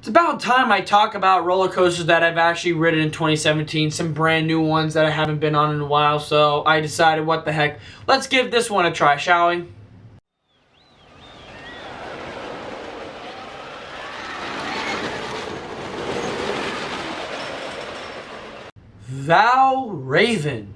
It's about time I talk about roller coasters that I've actually ridden in 2017, some brand new ones that I haven't been on in a while, so I decided, what the heck, let's give this one a try, shall we? Valravn.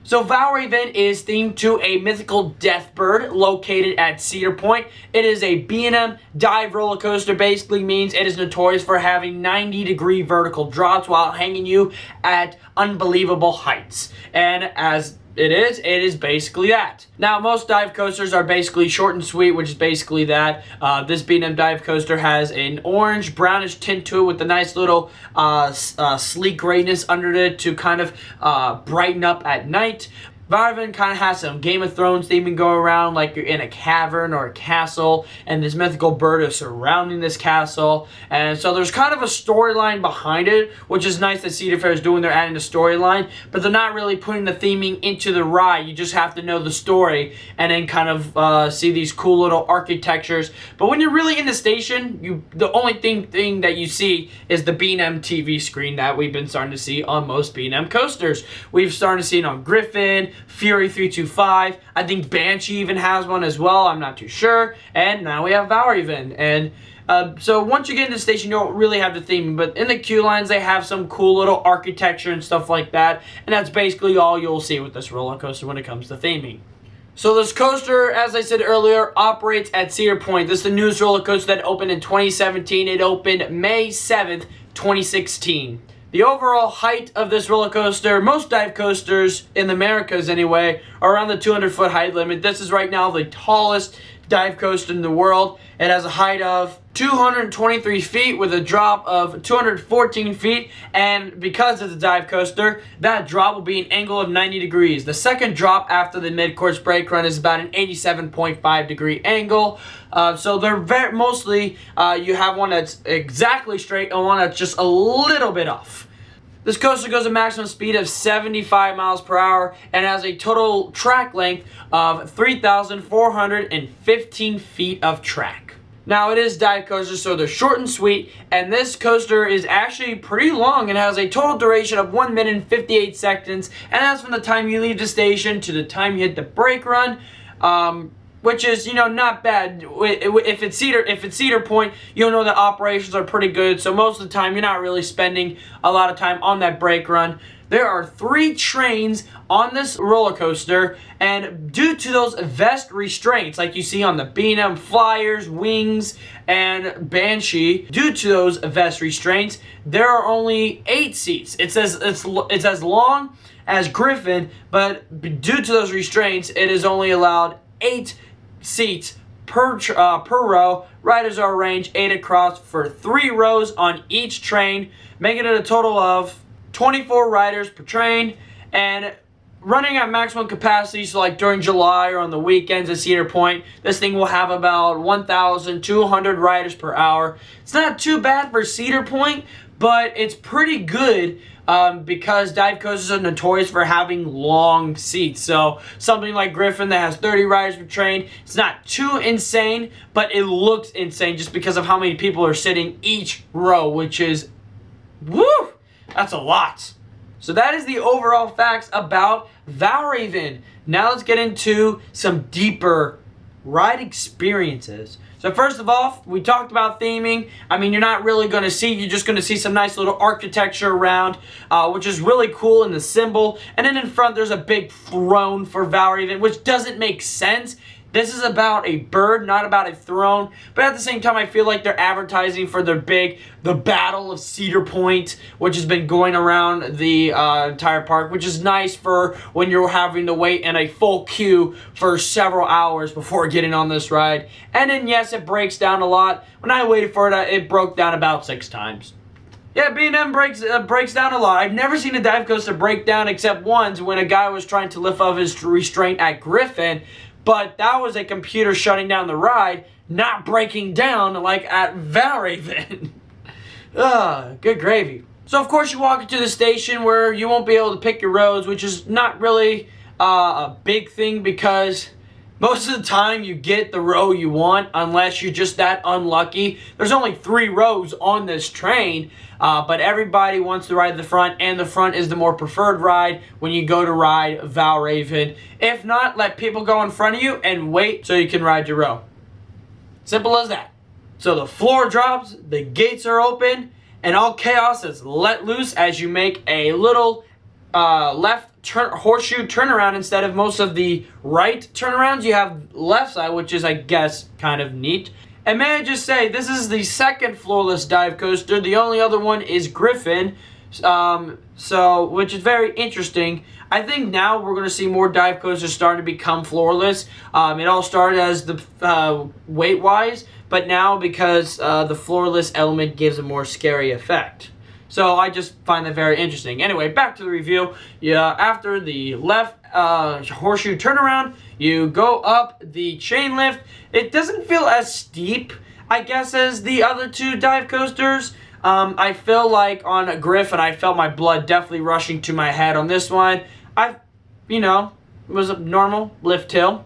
So Valravn is themed to a mythical death bird located at Cedar Point. It is a B&M dive roller coaster. Basically means it is notorious for having 90-degree vertical drops while hanging you at unbelievable heights. And as it is basically that. Now, most dive coasters are basically short and sweet, which is basically that. This B&M dive coaster has an orange, brownish tint to it with a nice little sleek grayness under it to kind of brighten up at night. Valravn kind of has some Game of Thrones theming go around, like you're in a cavern or a castle, and this mythical bird is surrounding this castle. And so there's kind of a storyline behind it, which is nice that Cedar Fair is doing. They're adding a storyline, but they're not really putting the theming into the ride. You just have to know the story and then kind of see these cool little architectures. But when you're really in the station, the only thing that you see is the B&M TV screen that we've been starting to see on most B&M coasters. We've started to see it on Griffin, Fury 325. I think Banshee even has one as well. I'm not too sure. And now we have Valravn. And so once you get into the station, you don't really have the theme. But in the queue lines, they have some cool little architecture and stuff like that. And that's basically all you'll see with this roller coaster when it comes to theming. So this coaster, as I said earlier, operates at Cedar Point. This is the newest roller coaster that opened in 2017. It opened May 7th, 2016. The overall height of this roller coaster, most dive coasters in the Americas anyway, are around the 200-foot height limit. This is right now the tallest dive coaster in the world. It has a height of 223 feet with a drop of 214 feet, and because it's a dive coaster, that drop will be an angle of 90 degrees. The second drop after the mid-course brake run is about an 87.5 degree angle. So they're mostly, you have one that's exactly straight and one that's just a little bit off. This coaster goes a maximum speed of 75 miles per hour and has a total track length of 3,415 feet of track. Now, it is dive coasters, so they're short and sweet, and this coaster is actually pretty long and has a total duration of 1 minute and 58 seconds, and that's from the time you leave the station to the time you hit the brake run. Which is, not bad. If it's Cedar Point, you'll know that operations are pretty good. So most of the time, you're not really spending a lot of time on that brake run. There are 3 trains on this roller coaster, and due to those vest restraints, like you see on the B&M Flyers, Wings, and Banshee, due to those vest restraints, there are only 8 seats. It's as long as Griffin, but due to those restraints, it is only allowed 8 seats per row. Riders are arranged 8 across for 3 rows on each train, making it a total of 24 riders per train, and running at maximum capacity. So like during July or on the weekends at Cedar Point, this thing will have about 1,200 riders per hour. It's not too bad for Cedar Point, but it's pretty good because dive coasters are notorious for having long seats. So something like Griffin that has 30 riders per train, it's not too insane, but it looks insane just because of how many people are sitting each row, which is, woo, that's a lot. So that is the overall facts about Valravn. Now let's get into some deeper ride experiences. So first of all, we talked about theming. I mean, you're not really going to see, you're just going to see some nice little architecture around, which is really cool in the symbol. And then in front, there's a big throne for Valravn, which doesn't make sense. This is about a bird, not about a throne. But at the same time, I feel like they're advertising for the Battle of Cedar Point, which has been going around the entire park, which is nice for when you're having to wait in a full queue for several hours before getting on this ride. And then, yes, it breaks down a lot. When I waited for it, it broke down about 6 times. Yeah, B&M breaks down a lot. I've never seen a dive coaster break down except once when a guy was trying to lift off his restraint at Griffin. But that was a computer shutting down the ride, not breaking down like at Valravn. Good gravy. So of course you walk into the station where you won't be able to pick your rows, which is not really a big thing because Most of the time you get the row you want unless you're just that unlucky. There's only 3 rows on this train, but everybody wants to ride the front, and the front is the more preferred ride when you go to ride Valravn. If not, let people go in front of you and wait so you can ride your row. Simple as that. So the floor drops, the gates are open, and all chaos is let loose as you make a little left horseshoe turnaround instead of most of the right turnarounds. You have left side, which is, I guess, kind of neat. And may I just say, this is the second floorless dive coaster. The only other one is Griffin, which is very interesting. I think now we're going to see more dive coasters starting to become floorless. It all started as the weight-wise, but now because the floorless element gives a more scary effect. So I just find that very interesting. Anyway, back to the review. Yeah, after the left horseshoe turnaround, you go up the chain lift. It doesn't feel as steep, I guess, as the other 2 dive coasters. I feel like on Griffin, I felt my blood definitely rushing to my head. On this one, it was a normal lift hill.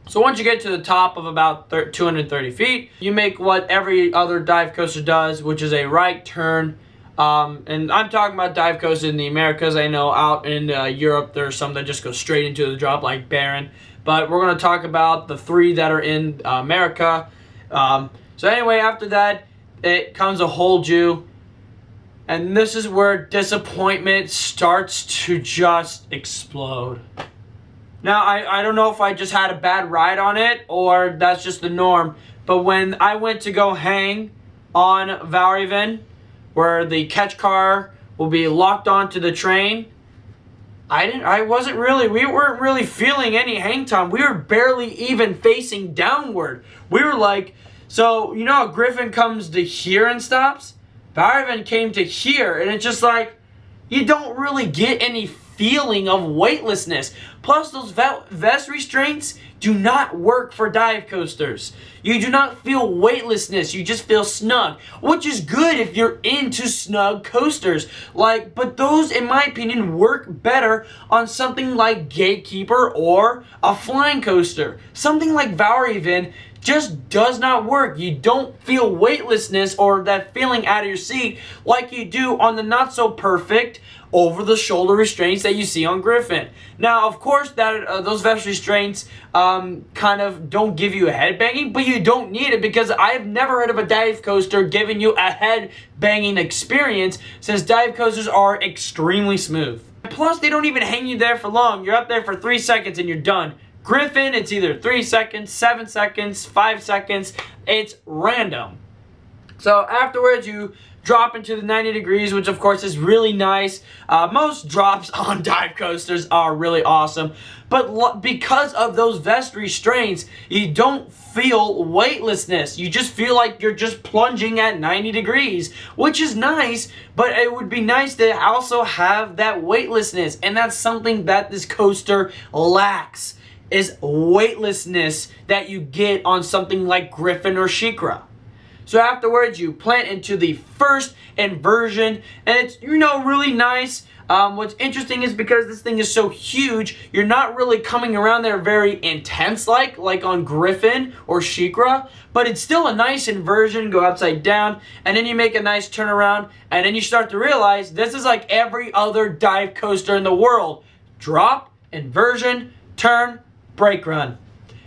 So once you get to the top of about 230 feet, you make what every other dive coaster does, which is a right turn. And I'm talking about dive coasters in the Americas. I know out in Europe, there's some that just go straight into the drop like Baron. But we're going to talk about the 3 that are in America. So anyway, after that, it comes to hold you. And this is where disappointment starts to just explode. Now, I don't know if I just had a bad ride on it or that's just the norm. But when I went to go hang on Valravn, where the catch car will be locked onto the train, we weren't really feeling any hang time. We were barely even facing downward. We were like, so you know how Griffin comes to here and stops? Valravn came to here, and it's just like, you don't really get any feeling of weightlessness. Plus, those vest restraints do not work for dive coasters. You do not feel weightlessness. You just feel snug, which is good if you're into snug coasters. But those, in my opinion, work better on something like Gatekeeper or a flying coaster. Something like Valravn just does not work. You don't feel weightlessness or that feeling out of your seat like you do on the not so perfect over-the-shoulder restraints that you see on Griffin. Now, of course, those vest restraints kind of don't give you a head banging, but you don't need it because I have never heard of a dive coaster giving you a head banging experience since dive coasters are extremely smooth. Plus, they don't even hang you there for long. You're up there for 3 seconds and you're done. Griffin, it's either 3 seconds, 7 seconds, 5 seconds. It's random. So afterwards, you drop into the 90 degrees, which of course is really nice. Most drops on dive coasters are really awesome. But because of those vest restraints, you don't feel weightlessness. You just feel like you're just plunging at 90 degrees, which is nice, but it would be nice to also have that weightlessness. And that's something that this coaster lacks, is weightlessness that you get on something like Griffin or SheiKra. So afterwards, you plant into the first inversion, and it's, really nice. What's interesting is because this thing is so huge, you're not really coming around there very intense like on Griffin or SheiKra, but it's still a nice inversion, go upside down, and then you make a nice turnaround, and then you start to realize this is like every other dive coaster in the world. Drop, inversion, turn, brake run.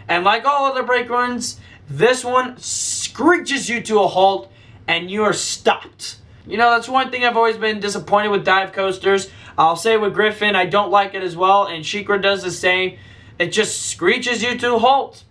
And like all other brake runs, this one screeches you to a halt and you are stopped. That's one thing I've always been disappointed with dive coasters. I'll say with Griffin, I don't like it as well, and SheiKra does the same. It just screeches you to a halt.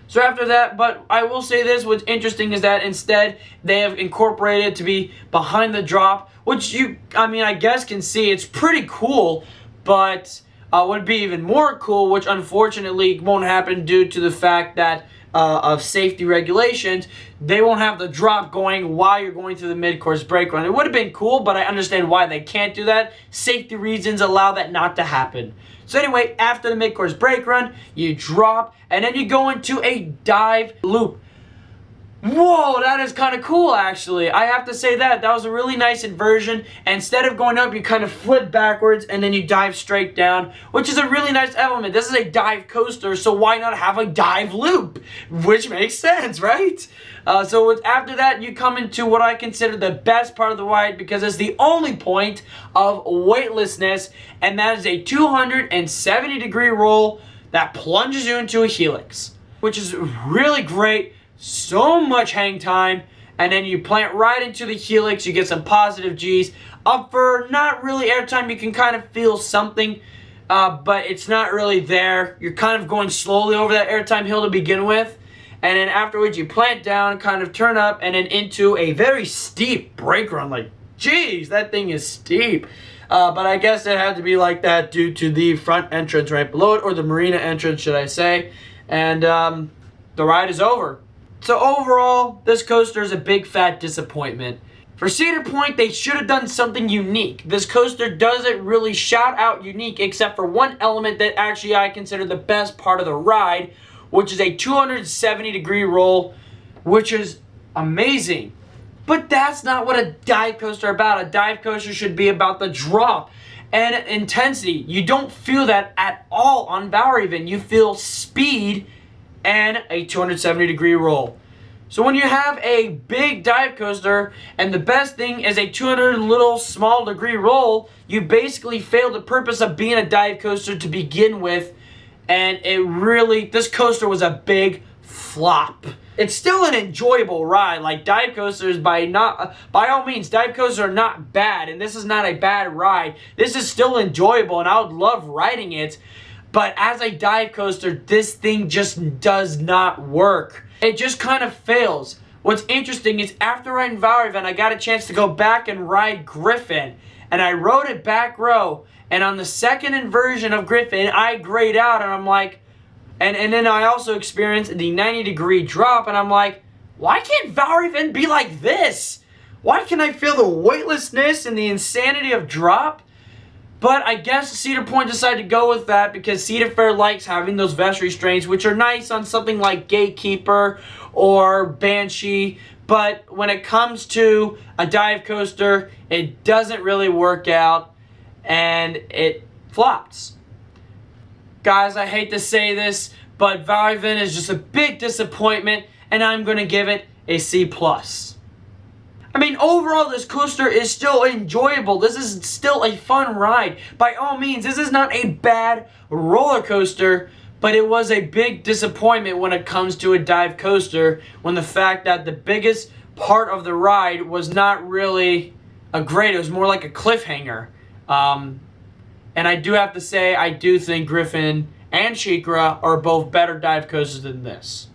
So after that, but I will say this, what's interesting is that instead they have incorporated to be behind the drop, which I guess can see it's pretty cool, but would be even more cool, which unfortunately won't happen due to the fact that of safety regulations, they won't have the drop going while you're going through the mid-course brake run. It would have been cool, but I understand why they can't do that. Safety reasons allow that not to happen. So anyway, after the mid-course brake run, you drop, and then you go into a dive loop. Whoa, that is kind of cool, actually. I have to say that was a really nice inversion. Instead of going up, you kind of flip backwards and then you dive straight down, which is a really nice element. This is a dive coaster, so why not have a dive loop? Which makes sense, right? After that, you come into what I consider the best part of the ride, because it's the only point of weightlessness, and that is a 270-degree roll that plunges you into a helix, which is really great. So much hang time, and then you plant right into the helix. You get some positive G's. Up for not really airtime, you can kind of feel something, but it's not really there. You're kind of going slowly over that airtime hill to begin with, and then afterwards you plant down, kind of turn up, and then into a very steep brake run. Like, geez, that thing is steep. But I guess it had to be like that due to the front entrance right below it, or the marina entrance, should I say. And the ride is over. So overall, this coaster is a big fat disappointment. For Cedar Point, they should have done something unique. This coaster doesn't really shout out unique, except for one element that actually I consider the best part of the ride, which is a 270-degree roll, which is amazing. But that's not what a dive coaster is about. A dive coaster should be about the drop and intensity. You don't feel that at all on Valravn. You feel speed and a 270-degree roll. So when you have a big dive coaster and the best thing is a 200 little small degree roll, you basically fail the purpose of being a dive coaster to begin with, and this coaster was a big flop. It's still an enjoyable ride. Like, dive coasters, by all means, dive coasters are not bad, and this is not a bad ride. This is still enjoyable, and I would love riding it. But as a dive coaster, this thing just does not work. It just kind of fails. What's interesting is after riding Valravn, I got a chance to go back and ride Griffin. And I rode it back row. And on the second inversion of Griffin, I grayed out and I'm like, and then I also experienced the 90-degree drop, and I'm like, why can't Valravn be like this? Why can I feel the weightlessness and the insanity of drop? But I guess Cedar Point decided to go with that because Cedar Fair likes having those vest restraints, which are nice on something like Gatekeeper or Banshee. But when it comes to a dive coaster, it doesn't really work out and it flops. Guys, I hate to say this, but Valravn is just a big disappointment, and I'm going to give it a C+. I mean, overall, this coaster is still enjoyable. This is still a fun ride. By all means, this is not a bad roller coaster, but it was a big disappointment when it comes to a dive coaster, when the fact that the biggest part of the ride was not really it was more like a cliffhanger. And I do have to say, I do think Griffin and Shikra are both better dive coasters than this.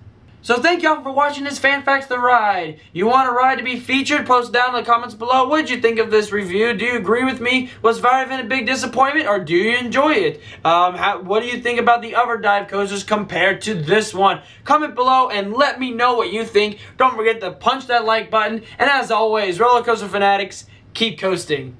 So thank y'all for watching this Fan Facts The Ride. You want a ride to be featured? Post down in the comments below. What did you think of this review? Do you agree with me? Was Valravn a big disappointment, or do you enjoy it? What do you think about the other dive coasters compared to this one? Comment below and let me know what you think. Don't forget to punch that like button. And as always, roller coaster fanatics, keep coasting.